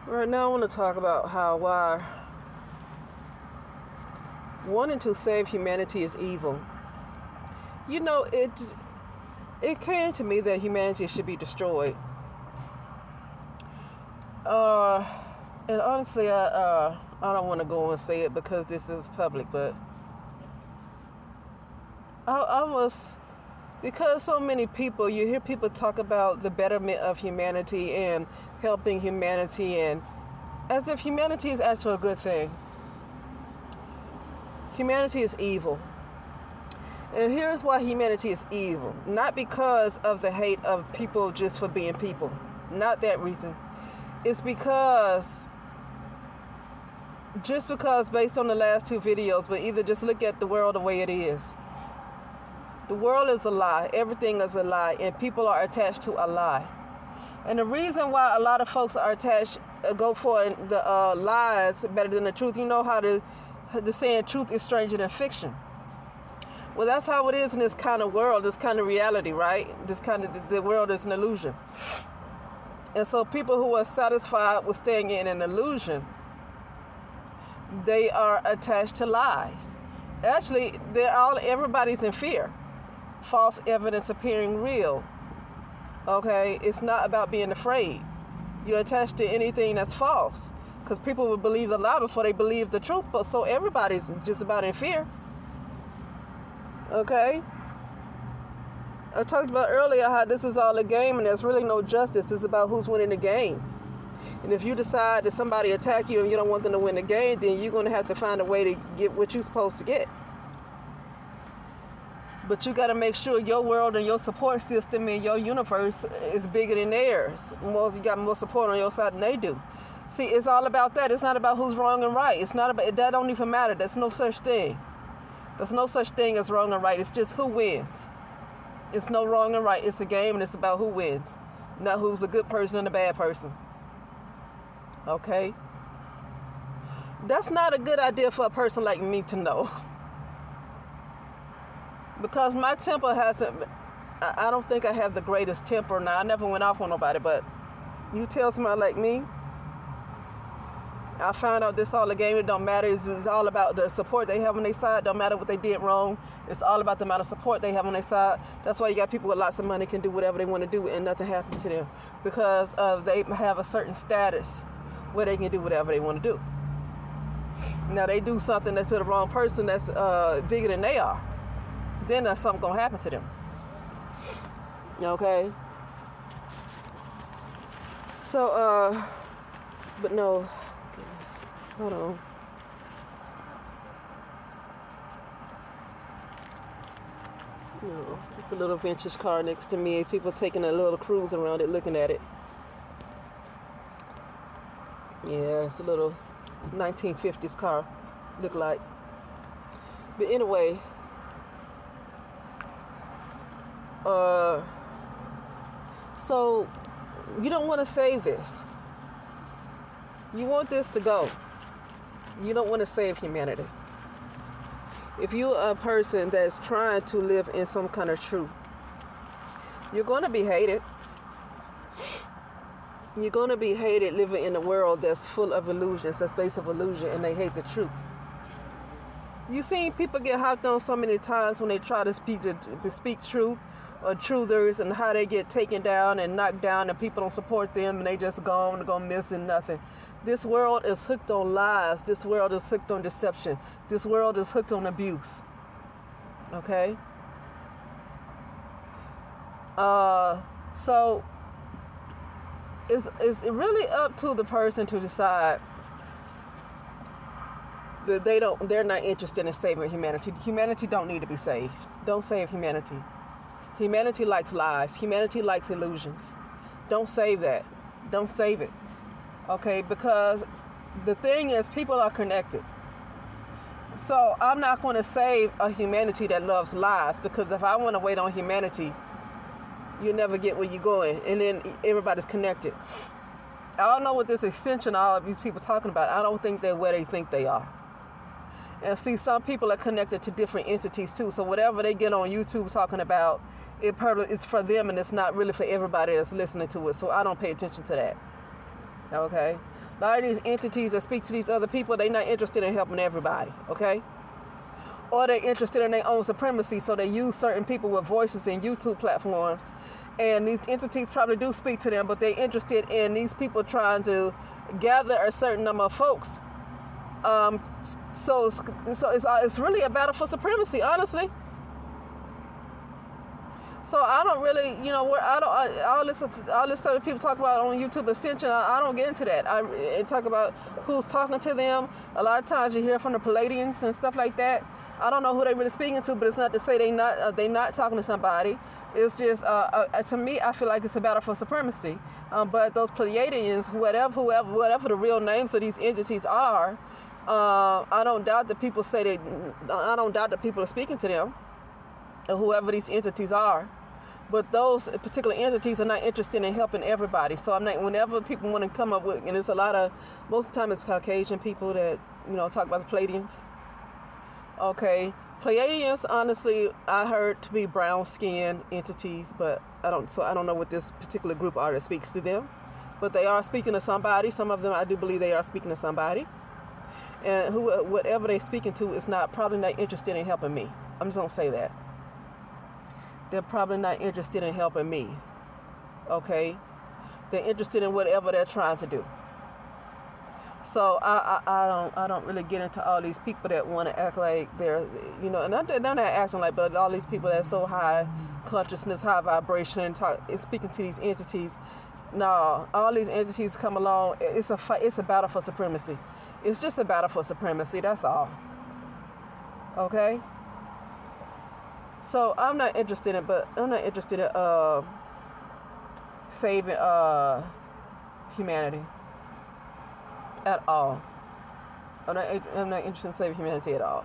Right now, I want to talk about why wanting to save humanity is evil. You know, it came to me that humanity should be destroyed. Uh, and honestly, I don't want to go and say it because this is public, but I was because so many people, you hear people talk about the betterment of humanity and helping humanity, and as if humanity is actually a good thing. Humanity is evil. And here's why humanity is evil. Not because of the hate of people just for being people. Not that reason. It's because, just because based on the last two videos, but either just look at the world the way it is. The world is a lie. Everything is a lie. And people are attached to a lie. And the reason why a lot of folks are attached, go for the lies better than the truth. You know how the saying truth is stranger than fiction. Well, that's how it is in this kind of world, this kind of reality, right? This kind of, the world is an illusion. And so people who are satisfied with staying in an illusion, they are attached to lies. Actually, everybody's in fear. False evidence appearing real. Okay? It's not about being afraid. You're attached to anything that's false. Because people will believe the lie before they believe the truth. But so everybody's just about in fear. Okay? I talked about earlier how this is all a game and there's really no justice. It's about who's winning the game. And if you decide that somebody attack you and you don't want them to win the game, then you're going to have to find a way to get what you're supposed to get. But you got to make sure your world and your support system and your universe is bigger than theirs. You got more support on your side than they do. See, it's all about that. It's not about who's wrong and right. It's not about, that don't even matter. There's no such thing. There's no such thing as wrong and right. It's just who wins. It's no wrong and right. It's a game and it's about who wins. Not who's a good person and a bad person. Okay? That's not a good idea for a person like me to know. Because my temper I don't think I have the greatest temper. Now, I never went off on nobody, but you tell somebody like me, I found out this all a game. It don't matter. It's all about the support they have on their side. Don't matter what they did wrong. It's all about the amount of support they have on their side. That's why you got people with lots of money can do whatever they want to do and nothing happens to them. Because they have a certain status where they can do whatever they want to do. Now, they do something that's to the wrong person that's bigger than they are. Then there's something going to happen to them. Okay? So, but no. Goodness. Hold on. No, it's a little vintage car next to me. People taking a little cruise around it, looking at it. Yeah, it's a little 1950s car, look like. But anyway, so you don't want to save this. You want this to go. You don't want to save humanity. If you're a person that's trying to live in some kind of truth, you're going to be hated. You're going to be hated living in a world that's full of illusions, that's based on illusion, and they hate the truth. You've seen people get hopped on so many times when they try to speak truth or truthers, and how they get taken down and knocked down and people don't support them and they just gone missing nothing. This world is hooked on lies. This world is hooked on deception. This world is hooked on abuse. Okay? So it's really up to the person to decide that they're not interested in saving humanity. Humanity don't need to be saved. Don't save humanity. Humanity likes lies. Humanity likes illusions. Don't save that. Don't save it. Okay? Because the thing is, people are connected. So I'm not going to save a humanity that loves lies, because if I want to wait on humanity, you'll never get where you're going. And then everybody's connected. I don't know what this extension all of these people talking about. I don't think they're where they think they are. And see, some people are connected to different entities too. So whatever they get on YouTube talking about, it's for them and it's not really for everybody that's listening to it. So I don't pay attention to that. Okay? A lot of these entities that speak to these other people, they're not interested in helping everybody. Okay? Or they're interested in their own supremacy, so they use certain people with voices in YouTube platforms. And these entities probably do speak to them, but they're interested in these people trying to gather a certain number of folks. So it's really a battle for supremacy, honestly. So I don't really, I'll listen to people talk about on YouTube Ascension. I don't get into that. I talk about who's talking to them. A lot of times you hear from the Palladians and stuff like that. I don't know who they're really speaking to, but it's not to say they not talking to somebody. It's just to me, I feel like it's a battle for supremacy. But those Pleiadians, whatever the real names of these entities are, I don't doubt that people I don't doubt that people are speaking to them, or whoever these entities are. But those particular entities are not interested in helping everybody. So whenever people want to come up with, and it's most of the time it's Caucasian people that, talk about the Pleiadians. Okay. Pleiadians, honestly, I heard to be brown-skinned entities, but I don't know what this particular group are that speaks to them. But they are speaking to somebody. Some of them, I do believe they are speaking to somebody. And whatever they're speaking to is probably not interested in helping me. I'm just going to say that. They're probably not interested in helping me. Okay? They're interested in whatever they're trying to do. So I don't really get into all these people that want to act like they're, and they're not acting like, but all these people that's so high consciousness, high vibration, and speaking to these entities. No, all these entities come along. It's a battle for supremacy. It's just a battle for supremacy. That's all. Okay. So I'm not interested in saving humanity at all. I'm not interested in saving humanity at all.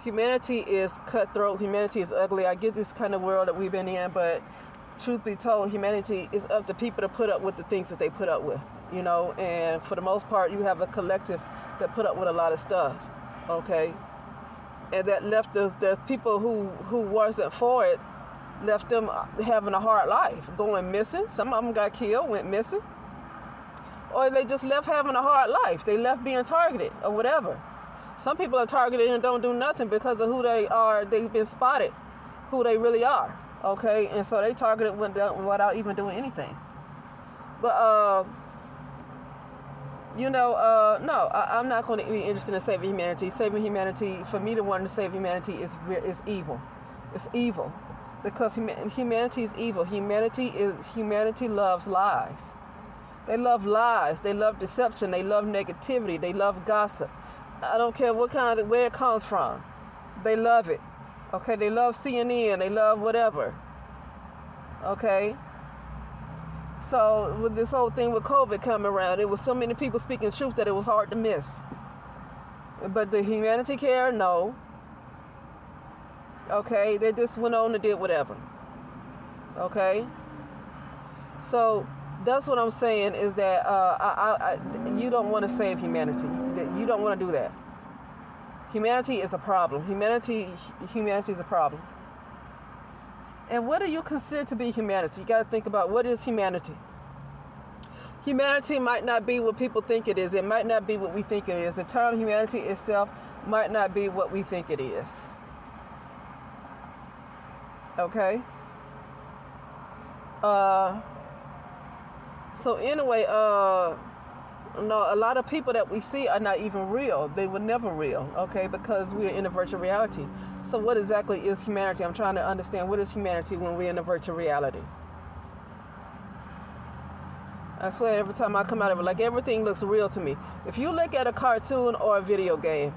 Humanity is cutthroat. Humanity is ugly. I get this kind of world that we've been in, but truth be told, humanity is up to people to put up with the things that they put up with, and for the most part, you have a collective that put up with a lot of stuff, okay? And that left the people who wasn't for it, left them having a hard life, going missing. Some of them got killed, went missing. Or they just left having a hard life. They left being targeted or whatever. Some people are targeted and don't do nothing because of who they are. They've been spotted who they really are, okay? And so they targeted without even doing anything. But, no, I'm not going to be interested in saving humanity. Saving humanity, for me to want to save humanity is evil. It's evil because humanity is evil. Humanity loves lies. They love lies. They love deception. They love negativity. They love gossip. I don't care where it comes from. They love it. Okay, they love CNN. They love whatever. Okay. So with this whole thing with COVID coming around, it was so many people speaking truth that it was hard to miss. But the humanity care? No. Okay, they just went on and did whatever. Okay? So that's what I'm saying is that you don't want to save humanity. You don't want to do that. Humanity is a problem. Humanity is a problem. And what do you consider to be humanity? You got to think about, what is humanity? Humanity might not be what people think it is. It might not be what we think it is. The term humanity itself might not be what we think it is. Okay? So anyway, no, a lot of people that we see are not even real. They were never real, okay, because we're in a virtual reality. So what exactly is humanity? I'm trying to understand, what is humanity when we're in a virtual reality? I swear, every time I come out of it, like, everything looks real to me. If you look at a cartoon or a video game,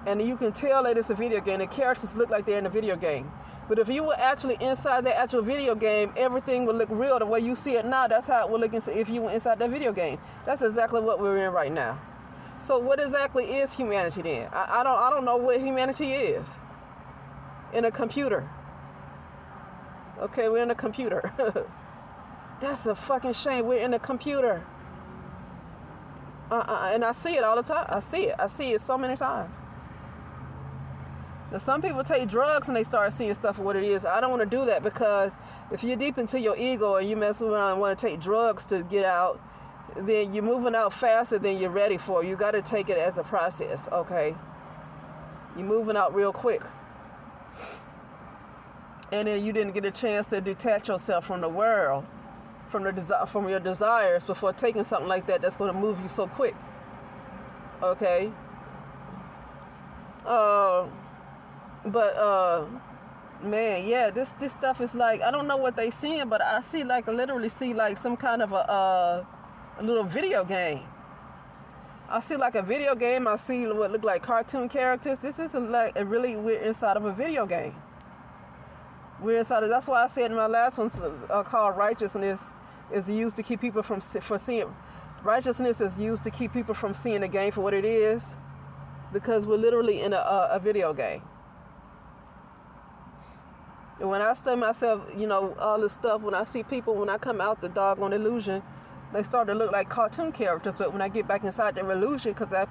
and you can tell that it's a video game, the characters look like they're in a video game. But if you were actually inside the actual video game, everything would look real. The way you see it now, that's how it would look if you were inside that video game. That's exactly what we're in right now. So what exactly is humanity then? I don't know what humanity is. In a computer. Okay, we're in a computer. That's a fucking shame. We're in a computer. And I see it all the time. I see it so many times. Now, some people take drugs and they start seeing stuff for what it is. I don't want to do that, because if you're deep into your ego and you mess around and want to take drugs to get out, then you're moving out faster than you're ready for. You got to take it as a process, okay? You're moving out real quick. And then you didn't get a chance to detach yourself from the world, from your desires before taking something like that that's going to move you so quick. Okay? Man, yeah, this stuff is like, I don't know what they seeing, but I see like, I literally see like some kind of a little video game. I see like a video game. I see what look like cartoon characters. This is like we're inside of a video game. We're inside of, that's why I said in my last one called righteousness is used to keep people from seeing. Righteousness is used to keep people from seeing the game for what it is, because we're literally in a video game. And when I say myself, you know, all this stuff, when I see people, when I come out the doggone illusion, they start to look like cartoon characters. But when I get back inside their illusion, because I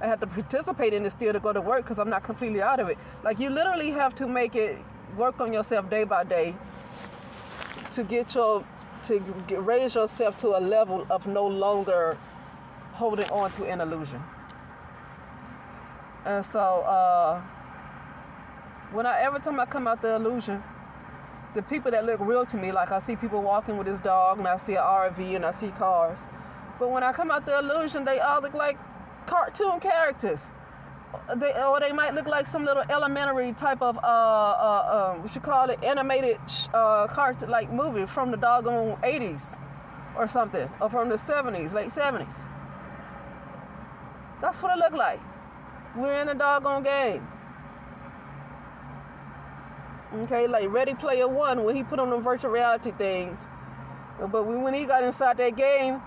have to participate in it still to go to work, because I'm not completely out of it. Like, you literally have to work on yourself day by day to raise yourself to a level of no longer holding on to an illusion. And so, every time I come out the illusion, the people that look real to me, like I see people walking with this dog, and I see an RV, and I see cars. But when I come out the illusion, they all look like cartoon characters. They might look like some little elementary type of what you call it, animated cartoon like movie from the doggone 80s or something, or from the 70s, late 70s. That's what it looked like. We're in a doggone game. Okay, like Ready Player One, when he put on them virtual reality things. But when he got inside that game,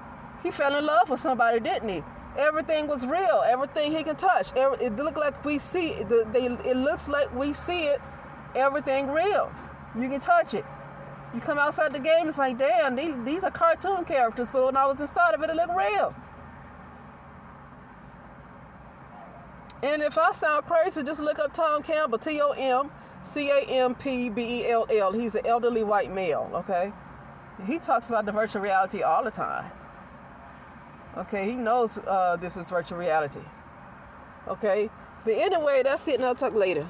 he fell in love with somebody, didn't he? Everything was real. Everything he can touch. It looked like we see it. It looks like we see it. Everything real. You can touch it. You come outside the game, it's like, damn, these are cartoon characters. But when I was inside of it, it looked real. And if I sound crazy, just look up Tom Campbell, TomCampbell. He's an elderly white male, okay? He talks about the virtual reality all the time. Okay, he knows this is virtual reality. Okay? But anyway, that's it, and I'll talk later.